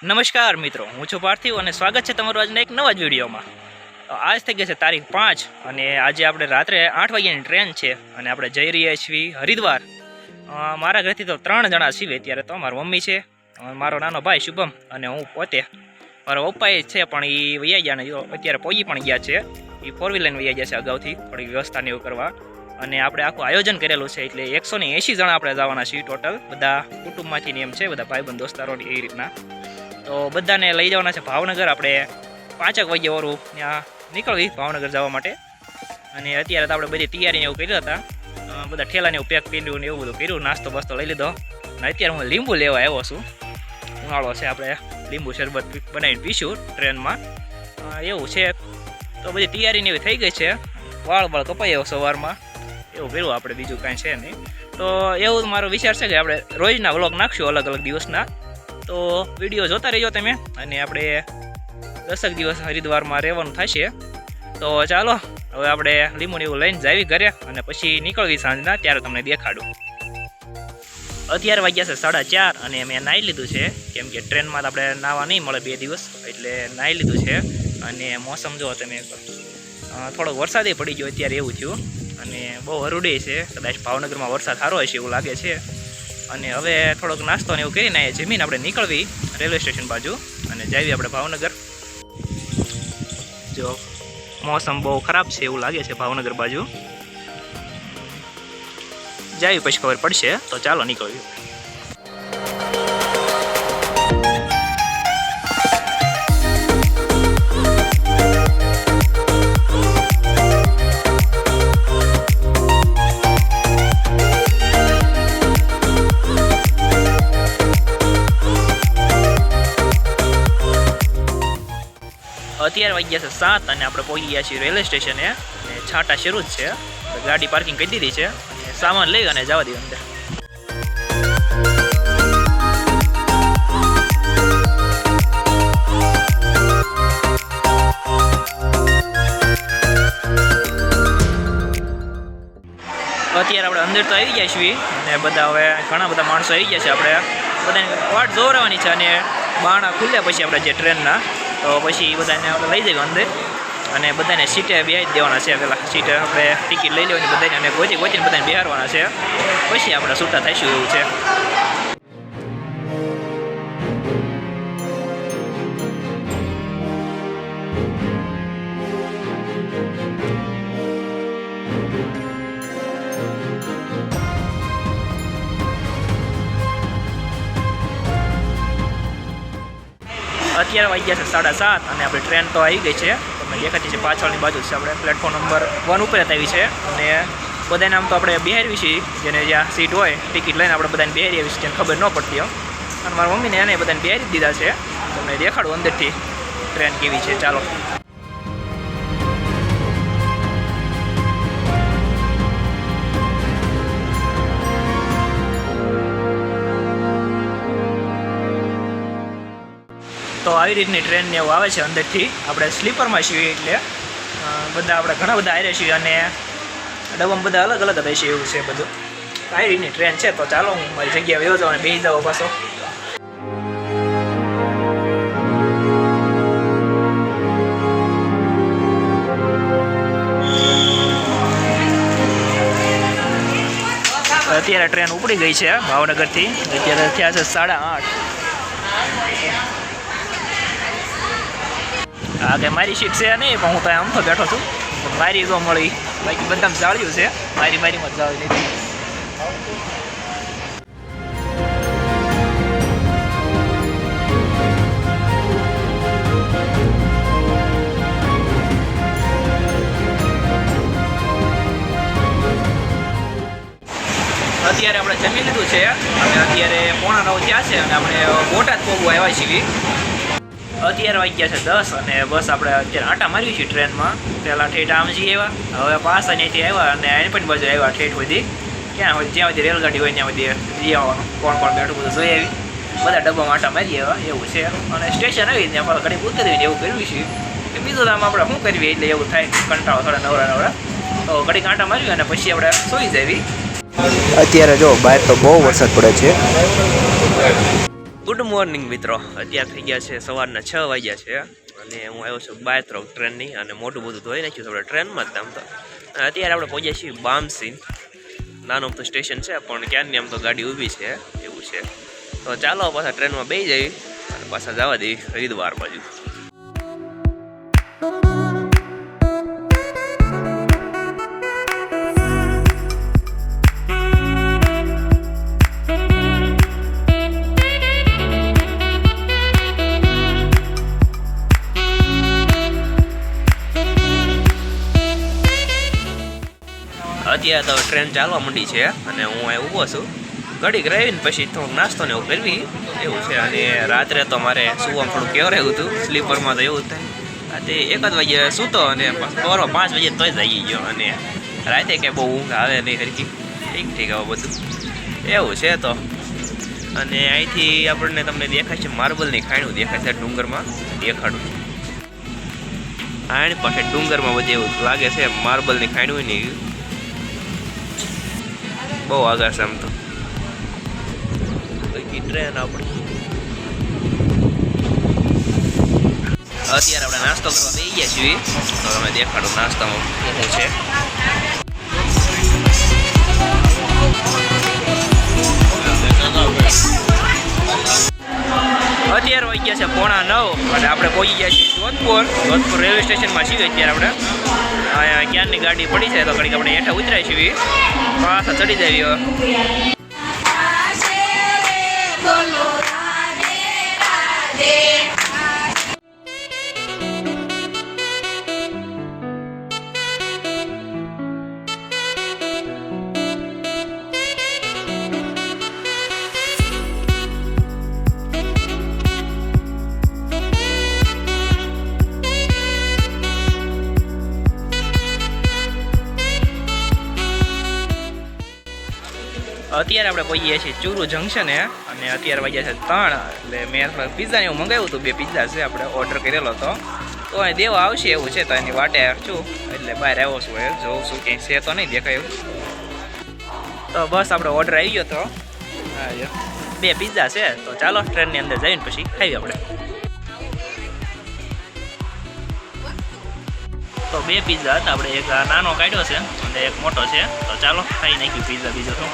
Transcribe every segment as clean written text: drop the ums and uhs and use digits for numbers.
નમસ્કાર મિત્રો, હું છું પાર્થિવ અને સ્વાગત છે તમારું આજના એક નવા જ વિડીયોમાં. આજ થઈ ગઈ છે તારીખ 5 અને આજે આપણે રાત્રે 8 વાગ્યાની ટ્રેન છે અને આપણે જઈ રહ્યા છીએ હરિદ્વાર. મારા ઘરેથી તો 3 જણા છીએ અત્યારે. તો મારી મમ્મી છે, મારો નાનો ભાઈ શુભમ અને હું પોતે. મારા પપ્પા એ છે પણ એ વૈયા ગયા ને અત્યારે પહોંચી પણ ગયા છે. એ 4 વ્હીલર વૈયા ગયા છે અગાઉથી થોડી વ્યવસ્થાને એવું કરવા. અને આપણે આખું આયોજન કરેલું છે એટલે 180 જણા આપણે જવાના છીએ ટોટલ. બધા કુટુંબમાંથી એમ છે, બધા ભાઈબંધ દોસ્તારો એ રીતના. તો બધાને લઈ જવાના છે ભાવનગર. આપણે 5 વાગ્યા વાળું ત્યાં નીકળવી ભાવનગર જવા માટે. અને અત્યારે તો આપણે બધી તૈયારીને એવું કર્યું હતા. બધા ઠેલાને એવું પેક કર્યું ને એવું બધું કર્યું, નાસ્તો બસ્તો લઈ લીધો. અને અત્યારે હું લીંબુ લેવા આવ્યો છું. ઉનાળો છે, આપણે લીંબુ શરબત બનાવીને પીશું ટ્રેનમાં, એવું છે. તો બધી તૈયારીને એવી થઈ ગઈ છે. વાળ કપાઈ આવ્યો સવારમાં, એવું કર્યું આપણે, બીજું કાંઈ છે નહીં. તો એવું મારો વિચાર છે કે આપણે રોજના વ્લોગ નાખશું અલગ અલગ દિવસના. તો વિડીયો જોતા રહેજો તમે. અને આપણે 10 દિવસ હરિદ્વારમાં રહેવાનું થશે. તો ચાલો હવે આપણે લીંબુને એવું લઈને જાવી ઘરે અને પછી નીકળવી સાંજના, ત્યારે તમને દેખાડું. અત્યારે વાગ્યા છે 4:30 અને મેં નાહી લીધું છે, કેમ કે ટ્રેનમાં આપણે નાહવા નહીં મળે 2 દિવસ, એટલે નાહી લીધું છે. અને મોસમ જો તમે, થોડોક વરસાદે પડી ગયો અત્યારે, એવું થયું. અને બહુ હરુડે છે, કદાચ ભાવનગરમાં વરસાદ સારો હશે એવું લાગે છે. અને હવે થોડોક નાસ્તો ને એવું કરીને જમીન આપણે નીકળવી રેલવે સ્ટેશન બાજુ અને જઈએ આપણે ભાવનગર. જો મોસમ બહુ ખરાબ છે એવું લાગે છે ભાવનગર બાજુ. જઈએ પછી ખબર પડશે. તો ચાલો નીકળ્યું. અત્યારે વાગ્યા છે 7 અને આપણે પહોંચી ગયા છીએ રેલવે સ્ટેશને. અને છાંટા શરૂ જ છે, ગાડી પાર્કિંગ કરી દીધી છે અને સામાન લઈ અને જવા દઈએ અંદર. અત્યારે આપણે અંદર તો આવી ગયા છીએ અને બધા હવે ઘણા બધા માણસો આવી ગયા છે. આપણે બધાને વાટ જોવરાવાની છે અને બારણા ખુલ્યા પછી આપણે જે ટ્રેનના, તો પછી બધાને આપણે લઈ જઈએ અંદર અને બધાને સીટે બેહાડી દેવાના છે. પહેલાં સીટે આપણે ટિકિટ લઈ લેવાની બધાને અને ગોતીને બધાને બેહારવાના છે, પછી આપણે છૂટા થઈશું એવું છે. અત્યારે વાગ્યા છે 7:30 અને આપણી ટ્રેન તો આવી ગઈ છે. તમને દેખાતી છે પાછળની બાજુ છે. આપણે પ્લેટફોર્મ નંબર 1 ઉપર આવી છે અને બધાને આમ તો આપણે બેહારવી છીએ, જેને જ્યાં સીટ હોય ટિકિટ લઈને આપણે બધાને બેહારી આવી છે, જેને ખબર ન પડતી હોય. અને મારા મમ્મીને એને બધાને બેહારી દીધા છે. તમને દેખાડું અંદરથી ટ્રેન કેવી છે. ચાલો. તો આવી રીતની ટ્રેનને એવું આવે છે અંદરથી. આપણે સ્લીપરમાં છીએ એટલે બધા આપણે ઘણા બધા આવ્યા છીએ અને ડબ્બામાં બધા અલગ અલગ રહેશે એવું છે બધું. આવી રીતની ટ્રેન છે. તો ચાલો હું મારી જગ્યાએ વયો જાઉં અને બેસી જાઉં પાછો. અત્યારે ટ્રેન ઉપડી ગઈ છે ભાવનગરથી. અત્યારે થયા છે 8:30. હા કે મારી સીટ છે નહીં, પણ હું તો આમ તો બેઠો છું. મારી તો મળી, બાકી બધામાં જાળ્યું છે. મારીમાં જાળી લીધી. અત્યારે આપણે જમી લીધું છે અને અત્યારે 8:45 થયા છે અને આપણે બોટાદ પહોંચવા આવ્યા છીએ. અત્યારે વાગ્યા છે 10 અને બસ આપણે અત્યારે આંટા મારવી છીએ ટ્રેનમાં. પહેલાં ઠેઠ આમજી આવ્યા, હવે પાસ અહીંયાથી આવ્યા અને એની પણ બાજુ આવ્યા ઠેઠ બધી. ક્યાં હોય જ્યાં બધી રેલગાડી હોય ત્યાં બધી જઈ આવવાનું, કોણ કોણ બેઠું બધું જોઈ આવી. બધા ડબ્બામાં આંટા મારી આવ્યા એવું છે. અને સ્ટેશન આવી ત્યાં પાછા ઘડી ઉતરવીને એવું કરવી છે. બીજું આમ આપણે શું કરવી એટલે એવું થાય, કંટાળો થોડા નવરા. તો ઘડી આંટા મારવી અને પછી આપણે સૂઈ જવી. અત્યારે જો બહાર તો બહુ વરસાદ પડે છે. ગુડ મોર્નિંગ મિત્રો, અત્યારે થઈ ગયા છે સવારના 6 વાગ્યા છે અને હું આવ્યો છું બાય તરફ ટ્રેનની અને મોટું બધું ધોઈ નાખ્યું આપણે ટ્રેનમાં જ આમ તો. અત્યારે આપણે પહોંચ્યા છીએ બામસીન. નાનું તો સ્ટેશન છે પણ ક્યારની આમ તો ગાડી ઊભી છે એવું છે. તો ચાલો પાછા ટ્રેનમાં બેસી જઈએ અને પાછા જવા દઈએ હરિદ્વાર બાજુ. અત્યારે તો ટ્રેન ચાલવા માંડી છે અને હું અહીં ઊભો છું. ઘડીક રહીને પછી થોડોક નાસ્તો ને એવું કરવી એવું છે. અને રાત્રે તો મારે સુવામાં થોડું કેવરાયું હતું, સ્લીપરમાં તો એવું જ થાય. તે 1 વાગે સૂતો અને સવારમાં 5 વાગે તોય જાગી ગયો અને રાતે કે બહુ ઊંઘ આવે નહીં હરખી. ઠીક હવે બધું એવું છે. તો અને અહીંથી આપણને તમને દેખાય છે માર્બલની ખાણું દેખાય છે ડુંગરમાં, દેખાડું. આની પાસે ડુંગરમાં બધે એવું લાગે છે માર્બલની ખાણું નહીં, બહુ આગળ છે આમ તો. ટ્રેન આપણી અત્યારે આપણે નાસ્તો કરવા બેસી ગયા છીએ. તો તમે દેખાડો નાસ્તામાં શું છે. અત્યારે વાગી ગયા છે 8:45 અને આપણે પહોંચી ગયા છીએ જોધપુર રેલવે સ્ટેશનમાં છીએ. અત્યારે આપણે અહીંયા ક્યારની ગાડી પડી છે તો ઘડીક આપણે હેઠા ઉતરાય છીએ, પાછા ચડી જાય. અત્યારે આપણે પહોંચીએ છીએ ચૂરુ જંકશને અને અત્યારે વાગ્યા છે 3. એટલે મેં પિઝાને એવું મંગાવ્યું હતું, 2 પિઝા છે આપણે ઓર્ડર કરેલો હતો. તો અહીં દેવા આવશે એવું છે તો એની વાટે છું એટલે બહાર આવ્યો છું. જોઉં છું કંઈ છે તો નહીં દેખાયું. તો બસ આપણે ઓર્ડર આવી ગયો હતો. 2 પિઝા છે તો ચાલો ટ્રેનની અંદર જઈને પછી ખાઈએ આપણે. તો 2 પિઝા હતા, આપણે એક નાનો કાઢ્યો છે અને એક મોટો છે. તો ચાલો ખાઈ નાખ્યું પિઝા. બીજો શું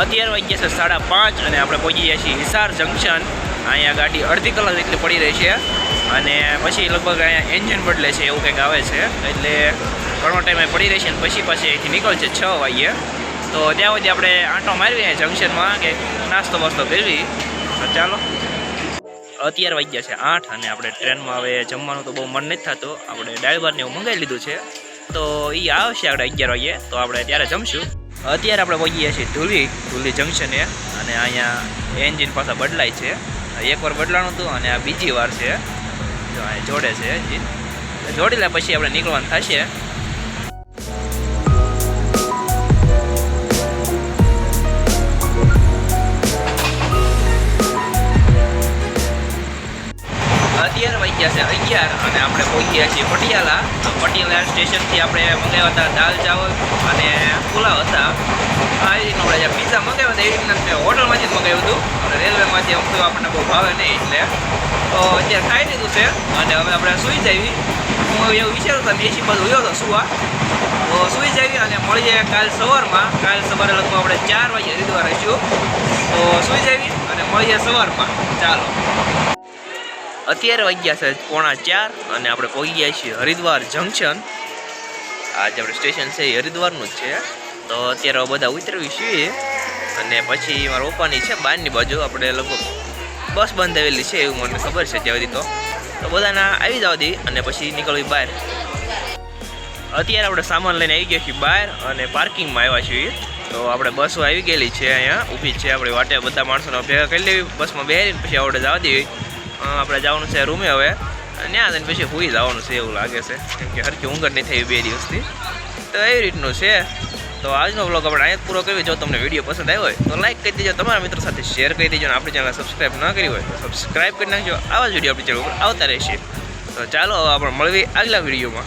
અત્યારે વાગ્યા છે 5:30 અને આપણે પહોંચી ગયા છીએ હિસાર જંકશન. અહીંયા ગાડી અડધી કલાક જેટલી પડી રહી છે અને પછી લગભગ અહીંયા એન્જિન બદલે છે એવું કંઈક આવે છે. એટલે ઘણો ટાઈમે પડી રહી છે અને પછી અહીંથી નીકળશે 6 વાગ્યે. તો ત્યાં સુધી આપણે આંટો મારવી જંકશનમાં કે નાસ્તો વાસ્તો કરવી. ચાલો અત્યારે વાગ્યા છે 8 અને આપણે ટ્રેનમાં હવે જમવાનું તો બહુ મન નથી થતું. આપણે દાળ ભાત ને એવું મંગાવી લીધું છે તો એ આવશે આપણે 11 વાગ્યે, તો આપણે ત્યારે જમશું. અત્યારે આપણે પહોંચી ગયા છીએ ધુલી જંકશને અને અહીંયા એન્જિન પાછા બદલાય છે. એકવાર બદલાણું હતું અને આ બીજી વાર છે. જો અહીંયા જોડે છે એન્જિન, જોડી લે પછી આપણે નીકળવાનું થશે. અત્યારે વાગ્યા છે 11 અને આપણે પહોંચી ગયા છીએ પટિયાલા. તો પટિયાલા સ્ટેશનથી આપણે મંગાવ્યા હતા દાલ ચાવલ અને પુલાવ હતા. આવી રીતનું આપણે જે પિઝા મંગાવ્યા હતા એ રીતના હોટલમાંથી જ મંગાવ્યું હતું અને રેલવેમાંથી અમુક તો આપણને બહુ ભાવે નહીં એટલે તો અત્યારે ખાઈ લીધું છે અને હવે આપણે સૂઈ જઈએ. હું એવું વિચારું તો એસી બાજુ ગયો હતો સુવા, તો સૂઈ જઈએ અને મળીએ કાલ સવારમાં. કાલ સવારે લગભગ આપણે 4 વાગે હરિદ્વાર રહીશું. તો સૂઈ જઈએ અને મળીએ સવારમાં. ચાલો અત્યારે વાગ્યા છે 3:45 અને આપણે પહોંચી ગયા છીએ હરિદ્વાર જંકશન. આ જે આપણે સ્ટેશન છે એ હરિદ્વારનું જ છે. તો અત્યારે બધા ઉતરવી છીએ અને પછી મારા પપ્પાની છે બહારની બાજુ. આપણે લગભગ બસ બંધ આવેલી છે એવું મને ખબર છે ત્યાં સુધી. તો બધાના આવી જવા દઈએ અને પછી નીકળવી બહાર. અત્યારે આપણે સામાન લઈને આવી ગયા છીએ બહાર અને પાર્કિંગમાં આવ્યા છીએ. તો આપણે બસો આવી ગયેલી છે, અહીંયા ઊભી છે. આપણે વાટે બધા માણસોને ભેગા કરી લેવી, બસમાં બેસીને પછી આપણે જવા દઈએ. આપણે જવાનું છે રૂમે હવે, ત્યાં જઈને પછી ભૂઈ જવાનું છે એવું લાગે છે, કેમ કે હરખી ઊંઘ નહીં થઈ 2 દિવસથી. તો એવી રીતનું છે. તો આજનો વ્લોગ આપણે અહીંયા પૂરો કર્યો. જો તમને વિડીયો પસંદ આવ્યો હોય તો લાઈક કરી દેજો, તમારા મિત્રો સાથે શેર કરી દેજો અને આપણી ચેનલ સબસ્ક્રાઈબ ન કરી હોય તો સબસ્ક્રાઈબ કરી નાખજો. આવા જ વિડીયો આપણી ચેનલ ઉપર આવતા રહેશે. તો ચાલો હવે આપણે મળીએ આગલા વિડીયોમાં.